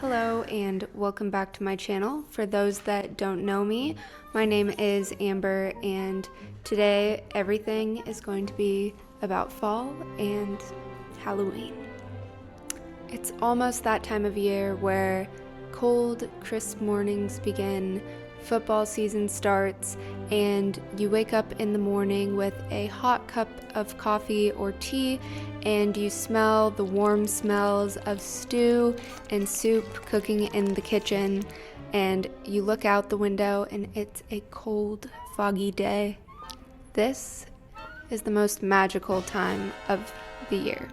Hello and welcome back to my channel. For those that don't know me, my name is Amber and today everything is going to be about fall and Halloween. It's almost that time of year where cold, crisp mornings begin, football season starts, and you wake up in the morning with a hot cup of coffee or tea and you smell the warm smells of stew and soup cooking in the kitchen, and you look out the window and it's a cold, foggy day. This is the most magical time of the year.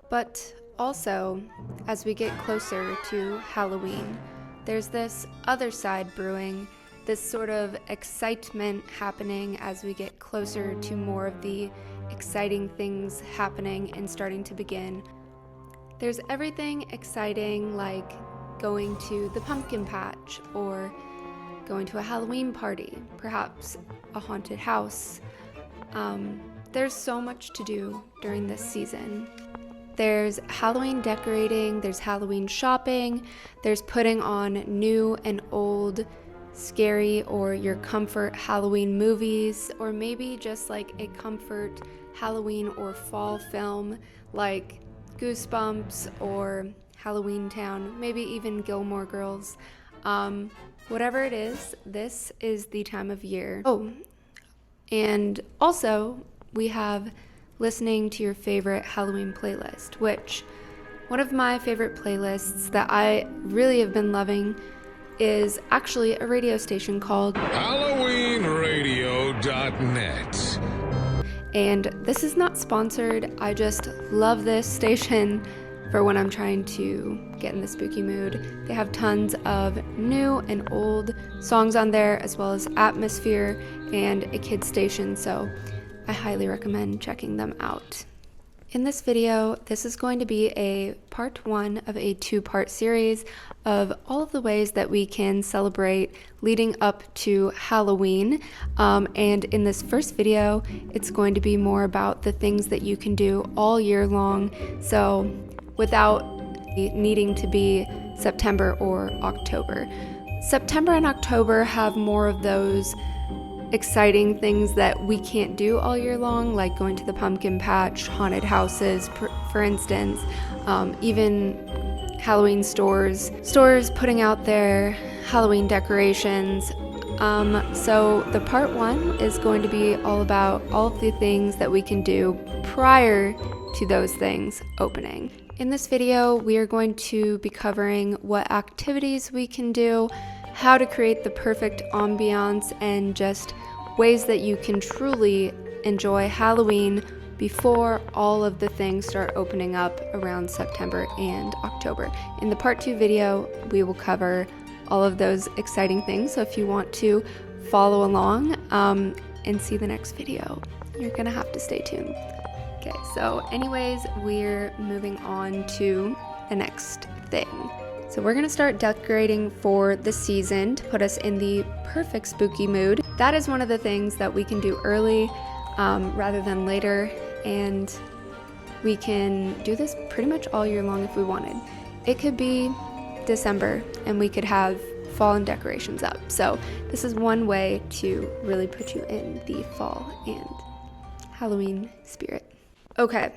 But also, as we get closer to Halloween, there's this other side brewing, this sort of excitement happening as we get closer to more of the exciting things happening and starting to begin. There's everything exciting like going to the pumpkin patch or going to a Halloween party, perhaps a haunted house. There's so much to do during this season. There's Halloween decorating, there's Halloween shopping, there's putting on new and old scary or your comfort Halloween movies, or maybe just like a comfort Halloween or fall film like Goosebumps or Halloween Town, maybe even Gilmore Girls. Whatever it is, this is the time of year. Oh, and also we have listening to your favorite Halloween playlist, which one of my favorite playlists that I really have been loving is actually a radio station called HalloweenRadio.net. And this is not sponsored, I just love this station for when I'm trying to get in the spooky mood. They have tons of new and old songs on there, as well as atmosphere and a kids station, so I highly recommend checking them out. In this video, this is going to be a part one of a two-part series of all of the ways that we can celebrate leading up to Halloween. And in this first video, it's going to be more about the things that you can do all year long, so without needing to be September or October. September and October have more of those exciting things that we can't do all year long, like going to the pumpkin patch, haunted houses, for instance, even Halloween stores putting out their Halloween decorations. So the part one is going to be all about all of the things that we can do prior to those things opening. In this video, we are going to be covering what activities we can do, how to create the perfect ambiance, and just ways that you can truly enjoy Halloween before all of the things start opening up around September and October. In the part 2 video, we will cover all of those exciting things, so if you want to follow along and see the next video, you're gonna have to stay tuned. Okay, so anyways, we're moving on to the next thing. So we're gonna start decorating for the season to put us in the perfect spooky mood. That is one of the things that we can do early rather than later, and we can do this pretty much all year long if we wanted. It could be December and we could have fall and decorations up. So this is one way to really put you in the fall and Halloween spirit. Okay.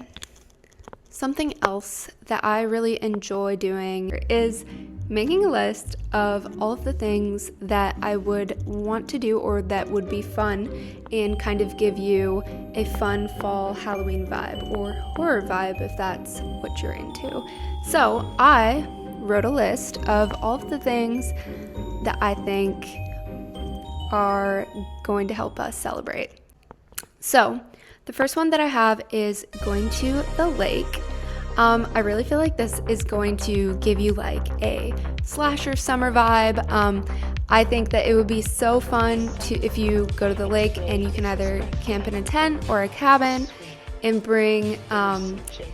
Something else that I really enjoy doing is making a list of all of the things that I would want to do or that would be fun and kind of give you a fun fall Halloween vibe or horror vibe if that's what you're into. So I wrote a list of all of the things that I think are going to help us celebrate. So the first one that I have is going to the lake. I really feel like this is going to give you like a slasher summer vibe. I think that it would be so fun if you go to the lake and you can either camp in a tent or a cabin and bring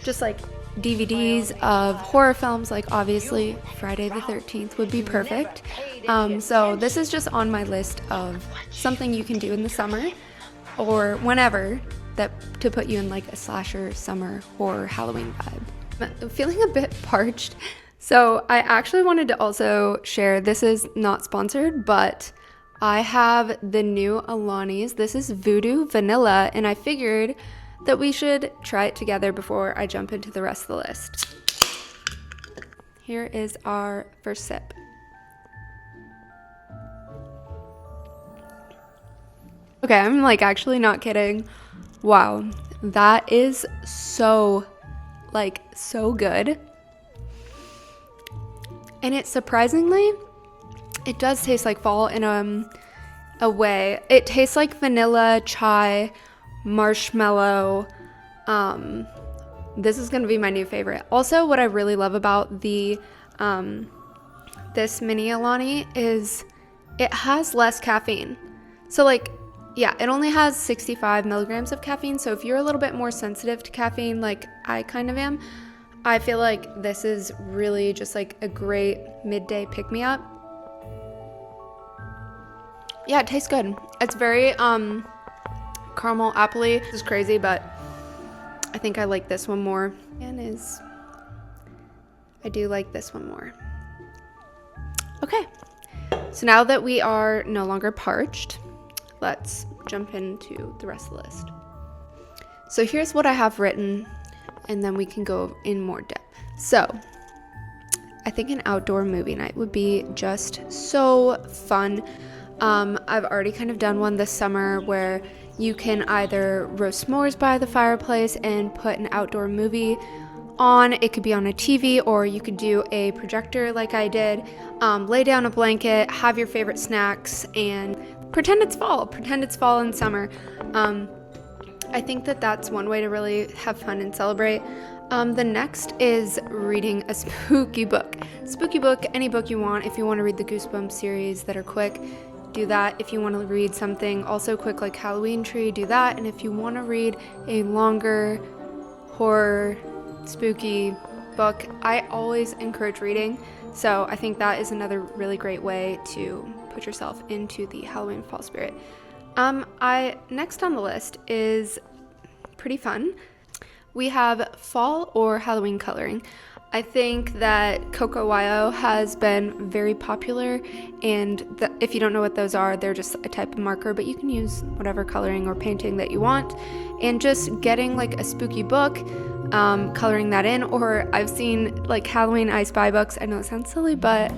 just like DVDs of horror films, like obviously Friday the 13th would be perfect. So this is just on my list of something you can do in the summer or whenever to put you in like a slasher summer horror Halloween vibe. I'm feeling a bit parched, so I actually wanted to also share, this is not sponsored, but I have the new Alani's. This is Voodoo Vanilla, and I figured that we should try it together before I jump into the rest of the list. Here is our first sip. Okay, I'm like actually not kidding. Wow, that is so good. And it surprisingly, it does taste like fall in a way. It tastes like vanilla, chai, marshmallow. This is gonna be my new favorite. Also, what I really love about the this mini Alani is it has less caffeine. So like, yeah, it only has 65 milligrams of caffeine. So if you're a little bit more sensitive to caffeine, like I kind of am, I feel like this is really just like a great midday pick-me-up. Yeah, it tastes good. It's very caramel appley. This is crazy, but I think I like this one more. I do like this one more. Okay, so now that we are no longer parched, let's jump into the rest of the list. So here's what I have written, and then we can go in more depth. So I think an outdoor movie night would be just so fun. I've already kind of done one this summer where you can either roast s'mores by the fireplace and put an outdoor movie on. It could be on a TV, or you could do a projector like I did. Lay down a blanket, have your favorite snacks, and pretend it's fall. Pretend it's fall and summer. I think that that's one way to really have fun and celebrate. The next is reading a spooky book. Spooky book, any book you want. If you want to read the Goosebumps series that are quick, do that. If you want to read something also quick like Halloween Tree, do that. And if you want to read a longer horror, spooky book, I always encourage reading. So I think that is another really great way to put yourself into the Halloween fall spirit. Next on the list is pretty fun. We have fall or Halloween coloring. I think that Coco Wyo has been very popular, and if you don't know what those are, they're just a type of marker, but you can use whatever coloring or painting that you want, and just getting like a spooky book, coloring that in, or I've seen like Halloween I Spy books. I know it sounds silly, but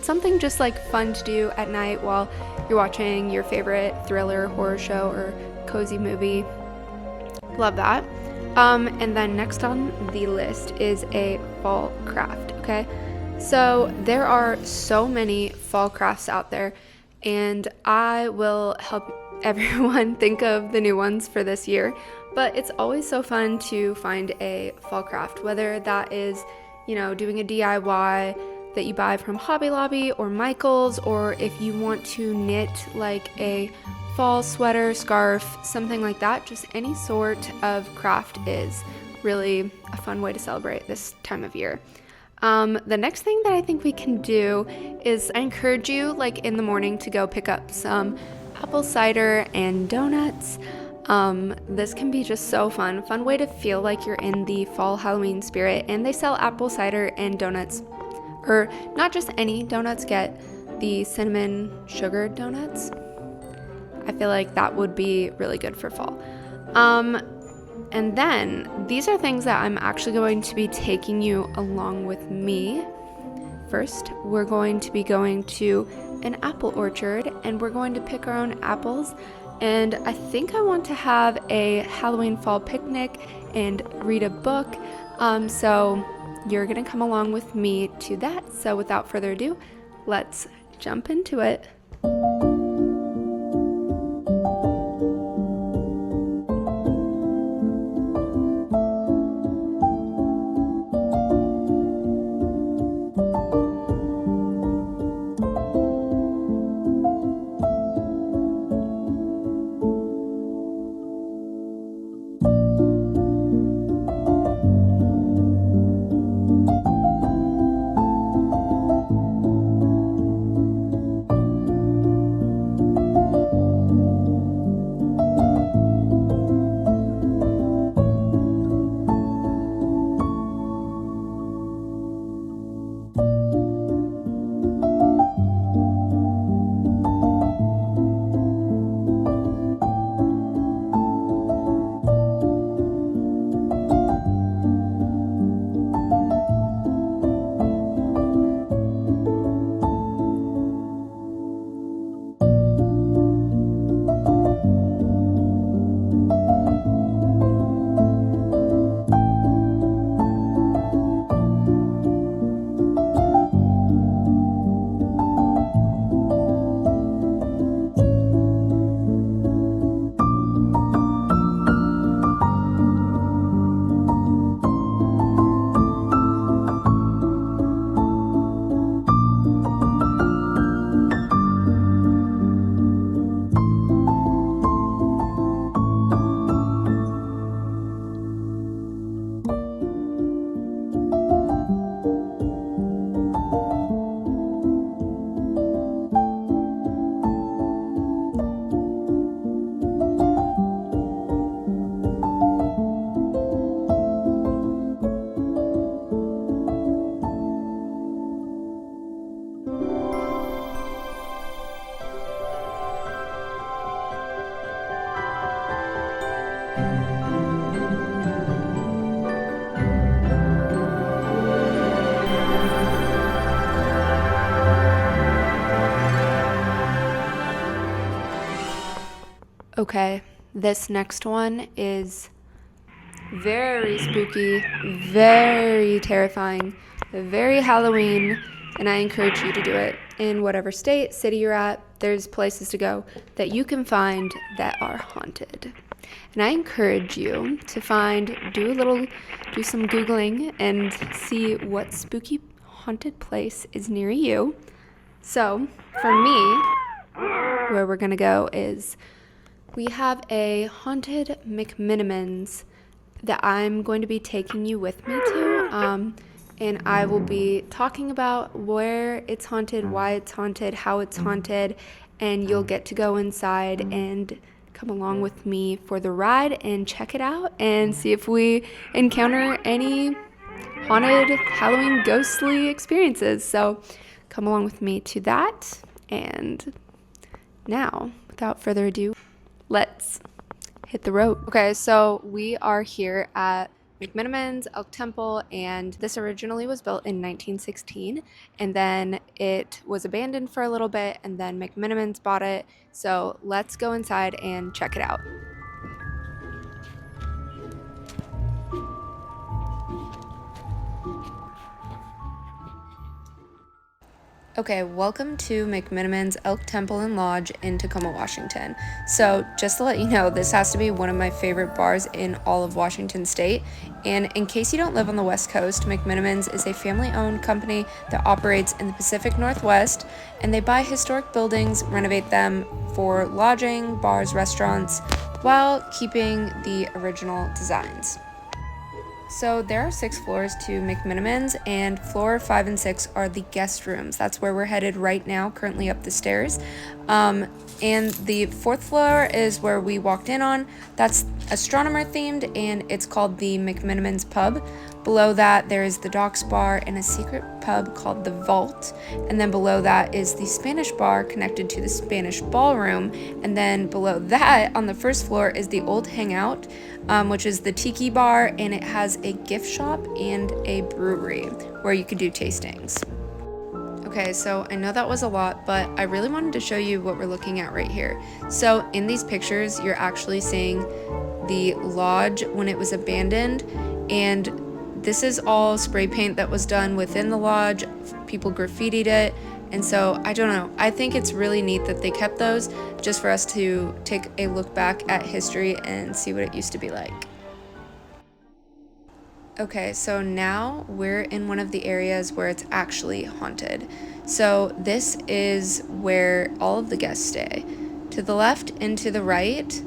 something just like fun to do at night while you're watching your favorite thriller, horror show, or cozy movie. Love that. And then next on the list is a fall craft, okay? So there are so many fall crafts out there, and I will help everyone think of the new ones for this year. But it's always so fun to find a fall craft, whether that is, doing a DIY that you buy from Hobby Lobby or Michael's, or if you want to knit like a fall sweater, scarf, something like that. Just any sort of craft is really a fun way to celebrate this time of year. The next thing that I think we can do is I encourage you, like in the morning, to go pick up some apple cider and donuts. This can be just so fun way to feel like you're in the fall Halloween spirit. And they sell apple cider and donuts, or not just any donuts, get the cinnamon sugar donuts. I feel like that would be really good for fall. And then these are things that I'm actually going to be taking you along with me. First, we're going to be going to an apple orchard, and we're going to pick our own apples. And I think I want to have a Halloween fall picnic and read a book. So you're gonna come along with me to that. So without further ado, let's jump into it. Okay, this next one is very spooky, very terrifying, very Halloween, and I encourage you to do it in whatever state, city you're at. There's places to go that you can find that are haunted. And I encourage you to do some Googling and see what spooky haunted place is near you. So, for me, where we're gonna go is we have a haunted McMenamins that I'm going to be taking you with me to. And I will be talking about where it's haunted, why it's haunted, how it's haunted, and you'll get to go inside and come along with me for the ride and check it out and see if we encounter any haunted Halloween ghostly experiences. So come along with me to that. And now, without further ado, let's hit the road. Okay, so we are here at McMenamins Elk Temple, and this originally was built in 1916, and then it was abandoned for a little bit, and then McMenamins bought it. So let's go inside and check it out. Okay, welcome to McMenamins Elk Temple and Lodge in Tacoma, Washington. So just to let you know, this has to be one of my favorite bars in all of Washington State. And in case you don't live on the West Coast, McMenamins is a family-owned company that operates in the Pacific Northwest, and they buy historic buildings, renovate them for lodging, bars, restaurants, while keeping the original designs. So there are 6 floors to McMenamins, and floor 5 and 6 are the guest rooms. That's where we're headed right now, currently up the stairs. And the 4th floor is where we walked in on. That's astronomer themed, and it's called the McMenamins Pub. Below that, there is the Docks Bar and a secret pub called the Vault. And then below that is the Spanish Bar connected to the Spanish Ballroom. And then below that, on the 1st floor, is the Old Hangout, which is the Tiki Bar, and it has a gift shop and a brewery where you can do tastings. Okay, so I know that was a lot, but I really wanted to show you what we're looking at right here. So in these pictures, you're actually seeing the lodge when it was abandoned, and this is all spray paint that was done within the lodge. People graffitied it, and so I don't know. I think it's really neat that they kept those just for us to take a look back at history and see what it used to be like. Okay, so now we're in one of the areas where it's actually haunted. So this is where all of the guests stay. To the left and to the right,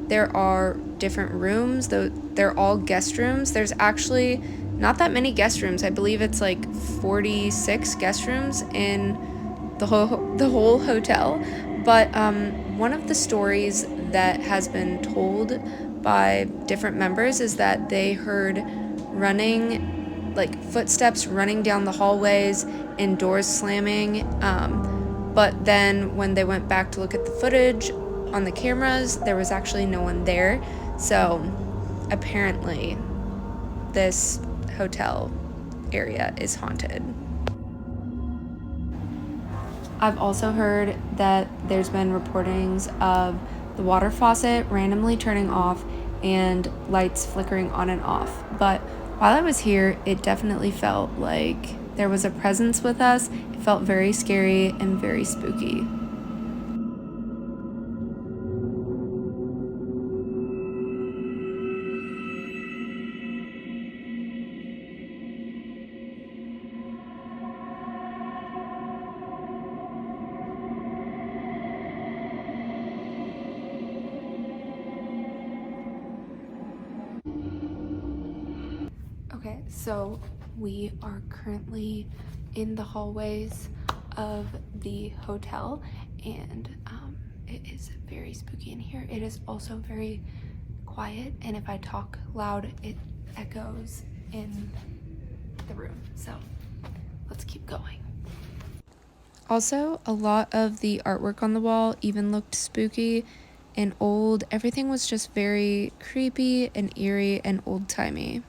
there are different rooms, though they're all guest rooms. There's actually not that many guest rooms. I believe it's like 46 guest rooms in the whole hotel. But one of the stories that has been told by different members is that they heard running, like footsteps running down the hallways and doors slamming. But then when they went back to look at the footage on the cameras, there was actually no one there. So apparently this hotel area is haunted. I've also heard that there's been reportings of the water faucet randomly turning off and lights flickering on and off. But while I was here, it definitely felt like there was a presence with us. It felt very scary and very spooky. Okay, so we are currently in the hallways of the hotel, and it is very spooky in here. It is also very quiet, and if I talk loud, it echoes in the room. So let's keep going. Also, a lot of the artwork on the wall even looked spooky and old. Everything was just very creepy and eerie and old-timey.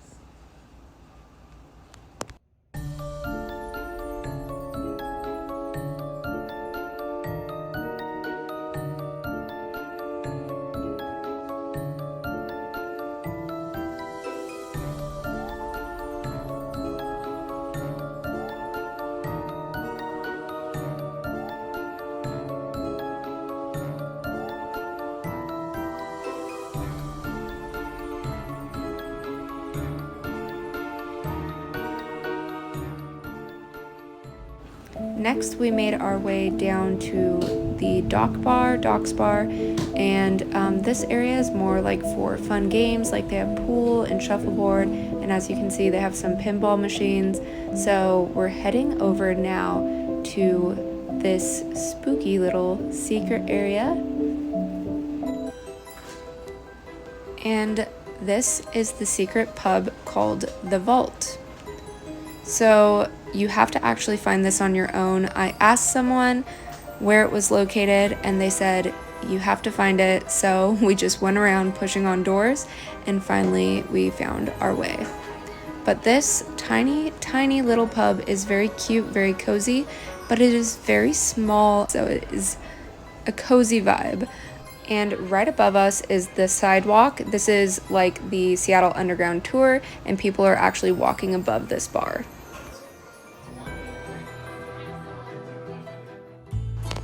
Next, we made our way down to the Docks Bar, and this area is more like for fun games, like they have pool and shuffleboard, and as you can see, they have some pinball machines. So we're heading over now to this spooky little secret area. And this is the secret pub called The Vault. So you have to actually find this on your own. I asked someone where it was located and they said you have to find it, so we just went around pushing on doors and finally we found our way. But this tiny little pub is very cute, very cozy, but it is very small, so it is a cozy vibe. And right above us is the sidewalk. This is like the Seattle Underground tour, and people are actually walking above this bar.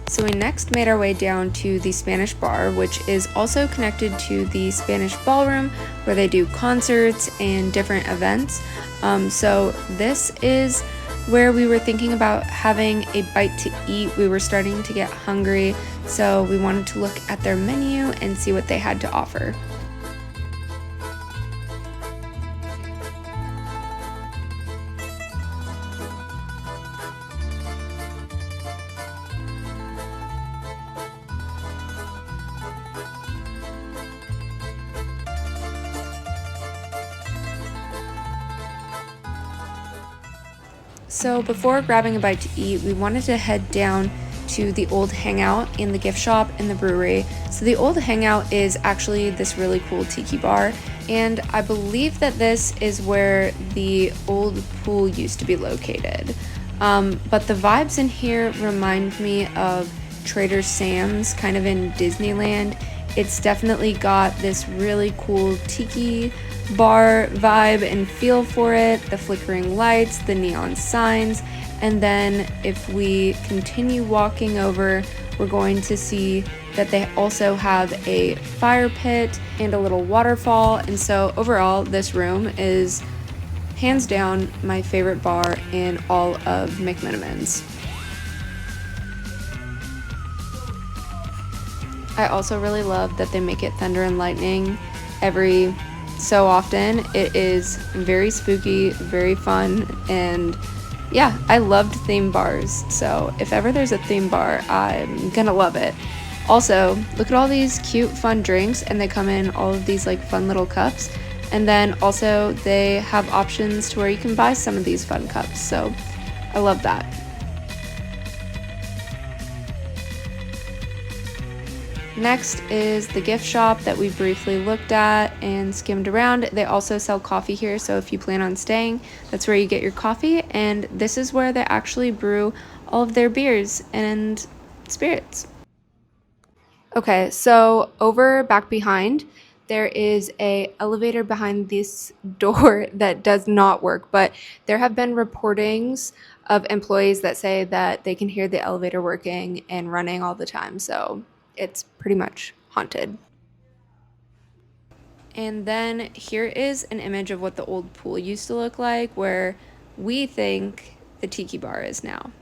So we next made our way down to the Spanish bar, which is also connected to the Spanish ballroom, where they do concerts and different events. So this is where we were thinking about having a bite to eat. We were starting to get hungry, so we wanted to look at their menu and see what they had to offer. So before grabbing a bite to eat, we wanted to head down to the old hangout in the gift shop in the brewery. So the old hangout is actually this really cool tiki bar, and I believe that this is where the old pool used to be located. But the vibes in here remind me of Trader Sam's, kind of in Disneyland. It's definitely got this really cool tiki bar vibe and feel for it, the flickering lights, the neon signs, and then if we continue walking over, we're going to see that they also have a fire pit and a little waterfall. And so overall, this room is hands down my favorite bar in all of McMenamins. I also really love that they make it thunder and lightning every so often. It is very spooky, very fun, and yeah, I loved theme bars, so if ever there's a theme bar, I'm gonna love it. Also, look at all these cute fun drinks, and they come in all of these like fun little cups, and then also they have options to where you can buy some of these fun cups, so I love that. Next is the gift shop that we briefly looked at and skimmed around. They also sell coffee here, so if you plan on staying, that's where you get your coffee, and this is where they actually brew all of their beers and spirits. Okay, so over back behind, there is a elevator behind this door that does not work, but there have been reportings of employees that say that they can hear the elevator working and running all the time, so it's pretty much haunted. And then here is an image of what the old pool used to look like, where we think the tiki bar is now.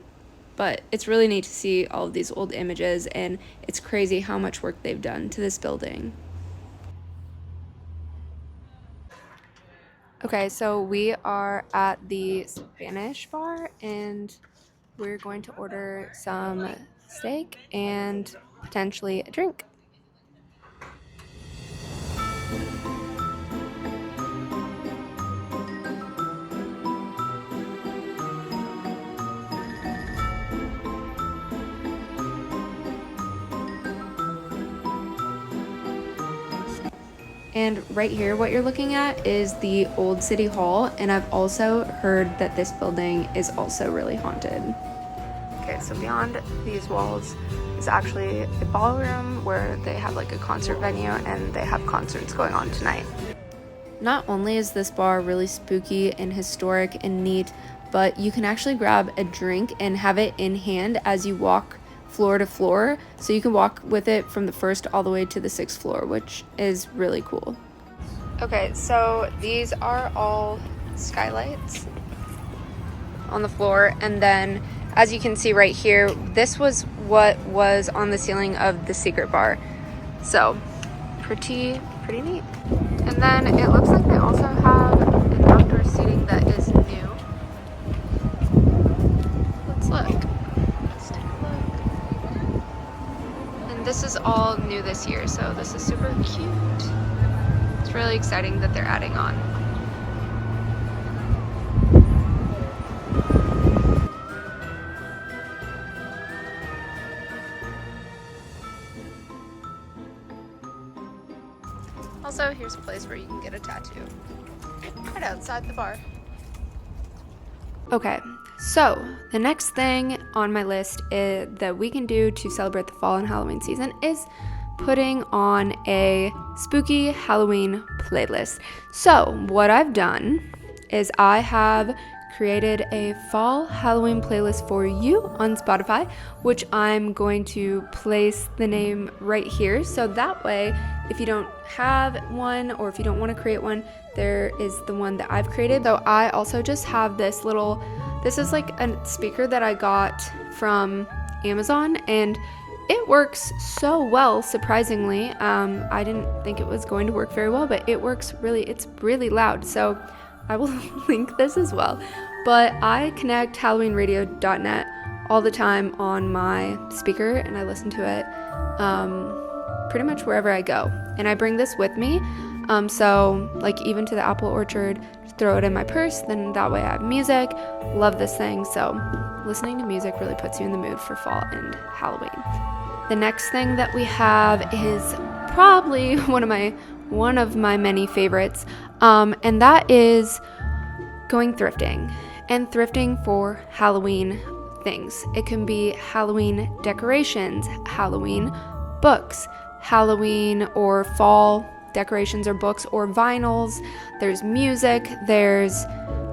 But it's really neat to see all of these old images, and it's crazy how much work they've done to this building. Okay, so we are at the Spanish bar, and we're going to order some steak and potentially a drink. And right here, what you're looking at is the old City Hall, and I've also heard that this building is also really haunted. Okay, so beyond these walls is actually a ballroom where they have like a concert venue and they have concerts going on tonight. Not only is this bar really spooky and historic and neat, but you can actually grab a drink and have it in hand as you walk floor to floor, so you can walk with it from the first all the way to the 6th floor, which is really cool. Okay, so these are all skylights on the floor, and then as you can see right here, this was what was on the ceiling of the secret bar. So pretty neat. And then it looks like they also have an outdoor seating that is new. Let's look. Let's take a look. And this is all new this year, so this is super cute. It's really exciting that they're adding on. Also, here's a place where you can get a tattoo right outside the bar. Okay, so the next thing on my list that we can do to celebrate the fall and Halloween season is putting on a spooky Halloween playlist. So what I've done is I have created a fall Halloween playlist for you on Spotify, which I'm going to place the name right here. So that way, if you don't have one or if you don't want to create one, there is the one that I've created. So I also just have this is like a speaker that I got from Amazon, and it works so well, surprisingly. I didn't think it was going to work very well, but it's really loud. So I will link this as well. But I connect HalloweenRadio.net all the time on my speaker, and I listen to it pretty much wherever I go. And I bring this with me. So like even to the apple orchard, just throw it in my purse, then that way I have music. Love this thing. So listening to music really puts you in the mood for fall and Halloween. The next thing that we have is probably one of my many favorites, and that is going thrifting, and thrifting for Halloween things. It can be Halloween decorations, Halloween books, Halloween or fall decorations or books or vinyls. There's music, there's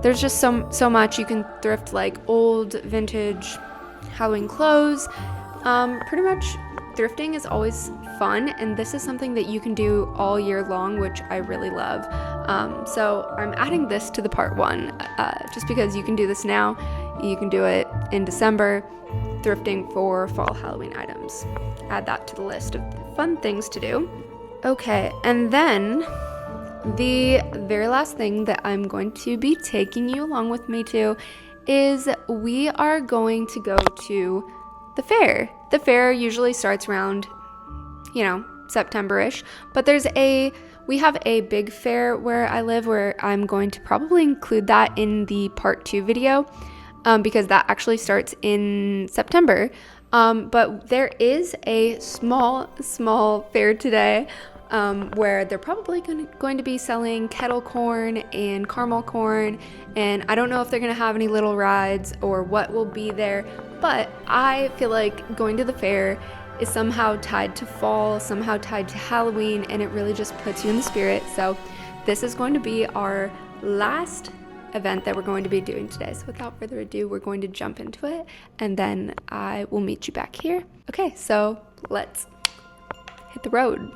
just so much. You can thrift like old vintage Halloween clothes. Pretty much thrifting is always fun, and this is something that you can do all year long, which I really love. So I'm adding this to the part 1 just because you can do this now. You can do it in December, thrifting for fall Halloween items. Add that to the list of fun things to do. Okay, and then the very last thing that I'm going to be taking you along with me to is we are going to go to the fair. The fair usually starts around, September-ish, but we have a big fair where I live, where I'm going to probably include that in the part 2 video, because that actually starts in September. But there is a small fair today, where they're probably going to be selling kettle corn and caramel corn, and I don't know if they're going to have any little rides or what will be there, but I feel like going to the fair is somehow tied to fall, somehow tied to Halloween, and it really just puts you in the spirit. So this is going to be our last event that we're going to be doing today. So without further ado, we're going to jump into it, and then I will meet you back here. Okay, so let's hit the road.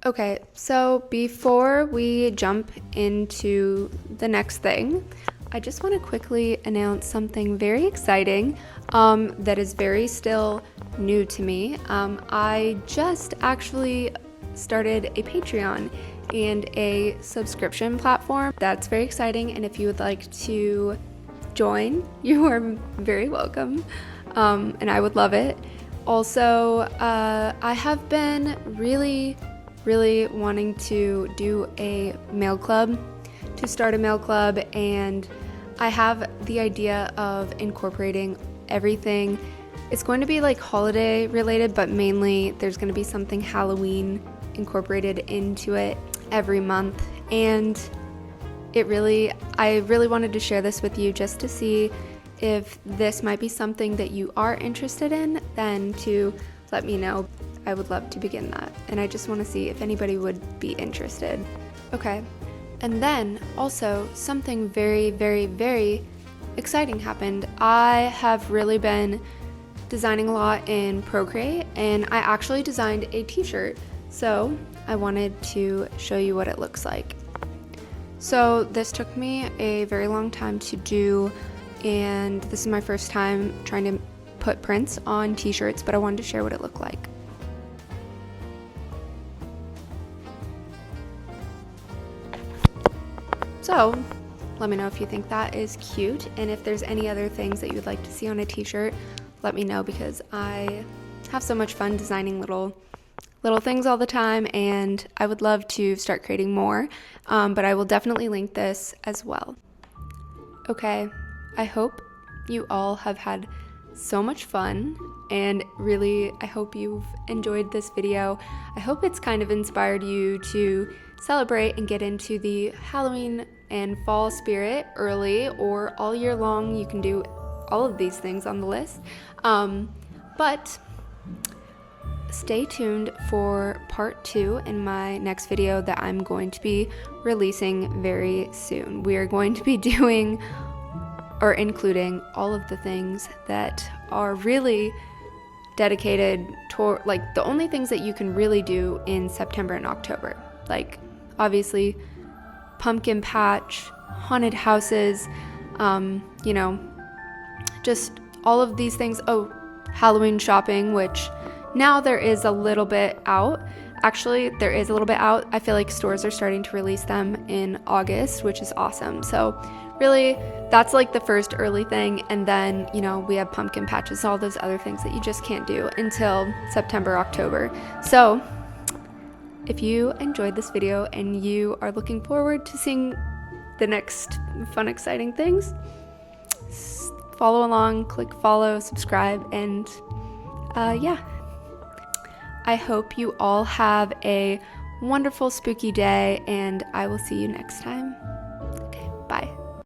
Okay, so before we jump into the next thing, I just want to quickly announce something very exciting that is very still new to me. I just actually started a Patreon and a subscription platform. That's very exciting, and if you would like to join, you are very welcome, and I would love it. Also, I have been really wanting to do a mail club, to start a mail club, and I have the idea of incorporating everything. It's going to be like holiday related, but mainly there's going to be something Halloween incorporated into it every month, and I really wanted to share this with you just to see if this might be something that you are interested in, then to let me know. I would love to begin that, and I just want to see if anybody would be interested. Okay, and then also something very exciting happened. I have really been designing a lot in Procreate, and I actually designed a t-shirt, so I wanted to show you what it looks like. So this took me a very long time to do, and this is my first time trying to put prints on t-shirts, but I wanted to share what it looked like. So let me know if you think that is cute, and if there's any other things that you would like to see on a t-shirt, let me know, because I have so much fun designing little things all the time, and I would love to start creating more, but I will definitely link this as well. Okay, I hope you all have had so much fun, and really I hope you've enjoyed this video. I hope it's kind of inspired you to celebrate and get into the Halloween and fall spirit early or all year long. You can do all of these things on the list, but stay tuned for part 2 in my next video that I'm going to be releasing very soon. We are going to be doing or including all of the things that are really dedicated toward, like, the only things that you can really do in September and October, like obviously pumpkin patch, haunted houses, just all of these things. Oh, Halloween shopping, which now there is a little bit out. Actually, there is a little bit out. I feel like stores are starting to release them in August, which is awesome. So really, that's like the first early thing. And then, we have pumpkin patches, all those other things that you just can't do until September, October. So if you enjoyed this video and you are looking forward to seeing the next fun, exciting things, follow along, click follow, subscribe, and yeah. I hope you all have a wonderful spooky day, and I will see you next time.